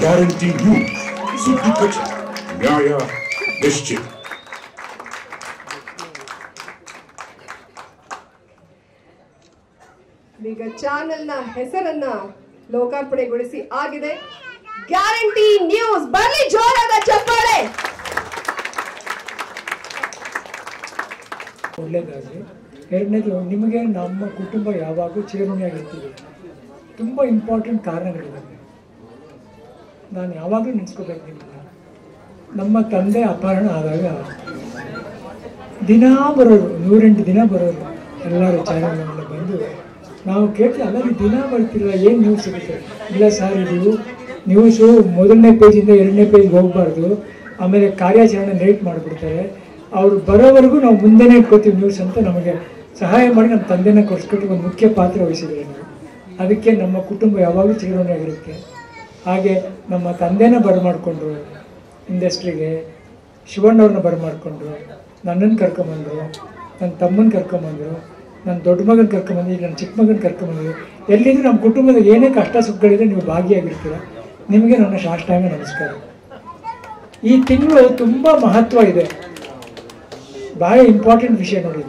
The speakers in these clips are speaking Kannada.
ಗ್ಯಾರಂಟಿ ನ್ಯೂಸ್, ಸುದ್ದಿ ಖಚಿತ, ನ್ಯಾಯ ನಿಶ್ಚಿತ. ಈಗ ಚಾನೆಲ್ನ ಹೆಸರನ್ನ ಲೋಕಾರ್ಪಣೆಗೊಳಿಸಿ ಆಗಿದೆ. ಗ್ಯಾರಂಟಿ ನ್ಯೂಸ್, ಬರಲಿ ಜೋರಾದ ಚಪ್ಪಾಳೆ. ಒಳ್ಳೆಯದಾಗಲಿ. ಎರಡನೇದು, ನಿಮಗೆ ನಮ್ಮ ಕುಟುಂಬ ಯಾವಾಗೂ ಚಿರಋಣಿಯಾಗಿರ್ತೀವಿ. ತುಂಬ ಇಂಪಾರ್ಟೆಂಟ್ ಕಾರಣಗಳಿದ್ದಾವೆ, ನಾನು ಯಾವಾಗಲೂ ನೆನೆಸ್ಕೋಬೇಕು ನಿಮ್ಮನ್ನ. ನಮ್ಮ ತಂದೆ ಅಪಹರಣ ಆದಾಗ ದಿನ ಬರೋರು, 108 ದಿನ ಬರೋರು ಎಲ್ಲರೂ ಚಾನಲ್ನೆಲ್ಲ ಬಂದು ನಾವು ಕೇಳ್ತೀವಿ, ಅಲ್ಲ ದಿನ ಬರ್ತಿಲ್ಲ, ಏನು ನ್ಯೂಸ್ ಸಿಗುತ್ತೆ? ಇಲ್ಲ ಸರ್, ಇದು ನ್ಯೂಸು ಮೊದಲನೇ ಪೇಜಿಂದ 2ನೇ ಪೇಜ್ಗೆ ಹೋಗಬಾರ್ದು, ಆಮೇಲೆ ಕಾರ್ಯಾಚರಣೆ ಲೇಟ್ ಮಾಡಿಬಿಡ್ತಾರೆ, ಅವರು ಬರೋವರೆಗೂ ನಾವು ಮುಂದೆನೇ ಇಟ್ಕೋತೀವಿ ನ್ಯೂಸ್ ಅಂತ ನಮಗೆ ಸಹಾಯ ಮಾಡಿ ನಮ್ಮ ತಂದೆನ ಕೊಡಿಸ್ಕೊಟ್ಟು ಒಂದು ಮುಖ್ಯ ಪಾತ್ರ ವಹಿಸಿದ್ರೆ ನಾವು. ಅದಕ್ಕೆ ನಮ್ಮ ಕುಟುಂಬ ಯಾವಾಗಲೂ ಚಿರಋಣಿಯಾಗಿರುತ್ತೆ. ಹಾಗೆ ನಮ್ಮ ತಂದೆನ ಬರಮಾಡಿಕೊಂಡ್ರು ಇಂಡಸ್ಟ್ರಿಗೆ, ಶಿವಣ್ಣವ್ರನ್ನ ಬರಮಾಡಿಕೊಂಡ್ರು, ನನ್ನನ್ನು ಕರ್ಕೊಂಬಂದರು, ನನ್ನ ತಮ್ಮನ ಕರ್ಕೊಂಬಂದರು, ನನ್ನ ದೊಡ್ಡ ಮಗನ ಕರ್ಕೊಂಬಂದು, ಈಗ ನನ್ನ ಚಿಕ್ಕ ಮಗನ ಕರ್ಕೊಂಬಂದರು. ಎಲ್ಲಿಂದ ನಮ್ಮ ಕುಟುಂಬದ ಏನೇ ಕಷ್ಟ ಸುಖಗಳಿದೆ ನೀವು ಭಾಗಿಯಾಗಿರ್ತೀರ. ನಿಮಗೆ ನನ್ನ ಸಾಷ್ಟಾಂಗ ನಮಸ್ಕಾರ. ಈ ತಿಂಗಳು ತುಂಬ ಮಹತ್ವ ಇದೆ, ಭಾಳ ಇಂಪಾರ್ಟೆಂಟ್ ವಿಷಯ ನೋಡಿ.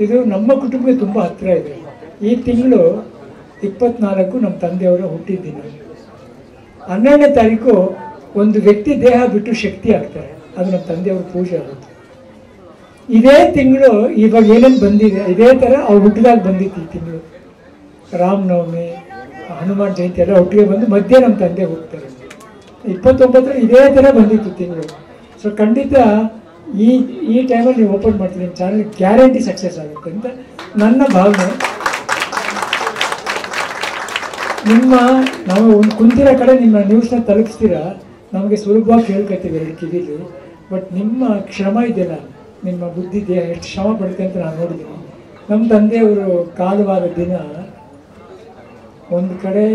ಇದು ನಮ್ಮ ಕುಟುಂಬಕ್ಕೆ ತುಂಬ ಹತ್ತಿರ ಇದೆ. ಈ ತಿಂಗಳು 24 ನಮ್ಮ ತಂದೆಯವರ ಹುಟ್ಟಿದ್ದಿನ. 12ನೇ ತಾರೀಕು ಒಂದು ವ್ಯಕ್ತಿ ದೇಹ ಬಿಟ್ಟು ಶಕ್ತಿ ಆಗ್ತಾರೆ, ಅದು ನಮ್ಮ ತಂದೆಯವ್ರ ಪೂಜೆ ಆಗುತ್ತೆ. ಇದೇ ತಿಂಗಳು ಇವಾಗ ಏನೇನು ಬಂದಿದೆ ಇದೇ ಥರ ಅವ್ರು ಹುಟ್ಟಿದಾಗ ಬಂದಿತ್ತು. ಈ ತಿಂಗಳು ರಾಮನವಮಿ, ಹನುಮಾನ್ ಜಯಂತಿ ಎಲ್ಲ ಒಟ್ಟಿಗೆ ಬಂದು ಮಧ್ಯೆ ನಮ್ಮ ತಂದೆ ಹೋಗ್ತಾರೆ. 29 ಇದೇ ಥರ ಬಂದಿತ್ತು ತಿಂಗಳು. ಸೊ ಖಂಡಿತ ಈ ಟೈಮಲ್ಲಿ ನೀವು ಓಪನ್ ಮಾಡ್ತೀನಿ, ನಿಮ್ಮ ಚಾನಲ್ ಗ್ಯಾರಂಟಿ ಸಕ್ಸಸ್ ಆಗುತ್ತೆ ಅಂತ ನನ್ನ ಭಾವನೆ. ನಾವು ಒಂದು ಕುಂತಿರೋ ಕಡೆ ನಿಮ್ಮ ನ್ಯೂಸ್ನ ತಲುಪಿಸ್ತೀರಾ, ನಮಗೆ ಸುಲಭವಾಗಿ ಕೇಳ್ಕೊತೀವಿ 2 ಕಿವಿಲಿ. ಬಟ್ ನಿಮ್ಮ ಶ್ರಮ ಇದೆಯಲ್ಲ, ನಿಮ್ಮ ಬುದ್ಧಿ ದೇಹ ಎಷ್ಟು ಶ್ರಮ ಪಡುತ್ತೆ ಅಂತ ನಾನು ನೋಡಿದ್ದೀನಿ. ನಮ್ಮ ತಂದೆಯವರು ಕಾಲವಾದ ದಿನ ಒಂದು ಕಡೆ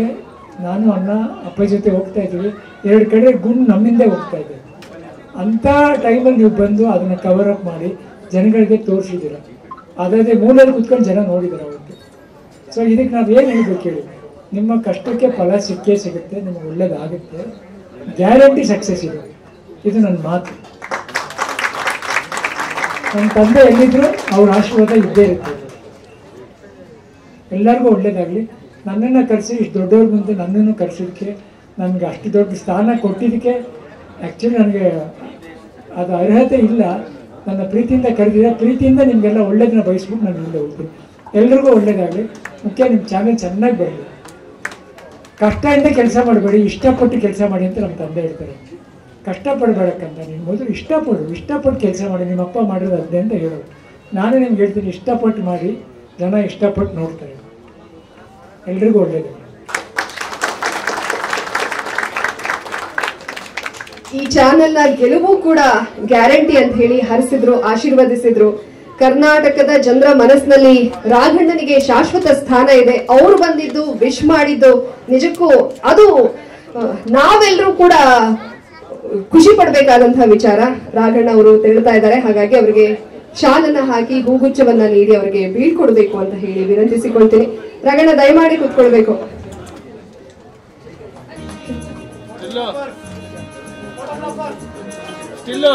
ನಾನು ಅಣ್ಣ ಅಪ್ಪ ಜೊತೆ ಹೋಗ್ತಾ ಇದ್ದೀವಿ, 2 ಕಡೆ ಗುಂಡು ನಮ್ಮಿಂದ ಹೋಗ್ತಾ ಇದೆ. ಅಂಥ ಟೈಮಲ್ಲಿ ನೀವು ಬಂದು ಅದನ್ನು ಕವರ್ ಅಪ್ ಮಾಡಿ ಜನಗಳಿಗೆ ತೋರಿಸಿದ್ದೀರ. ಅದಾದರೆ ಮೂಲಲ್ಲಿ ಕೂತ್ಕೊಂಡು ಜನ ನೋಡಿದ್ದಾರೆ ಅವತ್ತು. ಸೊ ಇದಕ್ಕೆ ನಾವು ಏನು ಹೇಳ್ಬೇಕು ಹೇಳಿ, ನಿಮ್ಮ ಕಷ್ಟಕ್ಕೆ ಫಲ ಸಿಕ್ಕೇ ಸಿಗುತ್ತೆ, ನಿಮಗೆ ಒಳ್ಳೇದಾಗುತ್ತೆ, ಗ್ಯಾರಂಟಿ ಸಕ್ಸಸ್ ಇದೆ. ಇದು ನನ್ನ ಮಾತು. ನನ್ನ ತಂದೆ ಎಲ್ಲಿದ್ರು ಅವ್ರ ಆಶೀರ್ವಾದ ಇದ್ದೇ ಇರುತ್ತೆ. ಎಲ್ಲರಿಗೂ ಒಳ್ಳೇದಾಗಲಿ. ನನ್ನನ್ನು ಕರೆಸಿ ಇಷ್ಟು ದೊಡ್ಡವ್ರ ಮುಂದೆ ನನ್ನನ್ನು ಕರೆಸಿದ್ದಕ್ಕೆ, ನನಗೆ ಅಷ್ಟು ದೊಡ್ಡ ಸ್ಥಾನ ಕೊಟ್ಟಿದ್ದಕ್ಕೆ ಆ್ಯಕ್ಚುಲಿ ನನಗೆ ಅದು ಅರ್ಹತೆ ಇಲ್ಲ. ನನ್ನ ಪ್ರೀತಿಯಿಂದ ಕರೆದಿದೆ, ಪ್ರೀತಿಯಿಂದ ನಿಮಗೆಲ್ಲ ಒಳ್ಳೇದನ್ನ ಬಯಸ್ಬಿಟ್ಟು ನಾನು ಮುಂದೆ ಹೋಗ್ತೀನಿ. ಎಲ್ರಿಗೂ ಒಳ್ಳೇದಾಗಲಿ. ಮುಖ್ಯ ನಿಮ್ಮ ಚಾನೆಲ್ ಚೆನ್ನಾಗಿ ಬರಲಿ. ಕಷ್ಟದಿಂದ ಕೆಲಸ ಮಾಡಬೇಡಿ, ಇಷ್ಟಪಟ್ಟು ಕೆಲಸ ಮಾಡಿ ಅಂತ ನಮ್ಮ ತಂದೆ ಹೇಳ್ತಾರೆ. ಕಷ್ಟಪಡಬೇಡಕ್ಕಂತ, ನೀನು ಮೊದಲು ಇಷ್ಟಪಟ್ಟು ಕೆಲಸ ಮಾಡಿ, ನಿಮ್ಮ ಅಪ್ಪ ಮಾಡಿರೋದು ಅದೇ ಅಂತ ಹೇಳೋದು. ನಾನು ನಿಮ್ಗೆ ಹೇಳ್ತೀನಿ, ಇಷ್ಟಪಟ್ಟು ಮಾಡಿ, ಜನ ಇಷ್ಟಪಟ್ಟು ನೋಡ್ತಾರೆ. ಎಲ್ರಿಗೂ ಒಳ್ಳೇದು. ಈ ಚಾನೆಲ್ನ ಗೆಲುವು ಕೂಡ ಗ್ಯಾರಂಟಿ ಅಂತ ಹೇಳಿ ಹರಿಸಿದ್ರು, ಆಶೀರ್ವದಿಸಿದ್ರು. ಕರ್ನಾಟಕದ ಜನರ ಮನಸ್ಸಿನಲ್ಲಿ ರಾಘಣ್ಣನಿಗೆ ಶಾಶ್ವತ ಸ್ಥಾನ ಇದೆ. ಅವ್ರು ಬಂದಿದ್ದು, ವಿಶ್ ಮಾಡಿದ್ದು ನಿಜಕ್ಕೂ ಅದು ನಾವೆಲ್ಲರೂ ಕೂಡ ಖುಷಿ ಪಡಬೇಕಾದಂತಹ ವಿಚಾರ. ರಾಘಣ್ಣ ಅವರು ತೆರಳ್ತಾ ಇದ್ದಾರೆ, ಹಾಗಾಗಿ ಅವರಿಗೆ ಶಾಲನ್ನ ಹಾಕಿ ಹೂಗುಚ್ಛವನ್ನ ನೀಡಿ ಅವರಿಗೆ ಬೀಳ್ಕೊಡ್ಬೇಕು ಅಂತ ಹೇಳಿ ವಿನಂತಿಸಿಕೊಳ್ತೀನಿ. ರಾಘಣ್ಣ ದಯಮಾಡಿ ಕೂತ್ಕೊಳ್ಬೇಕು. Still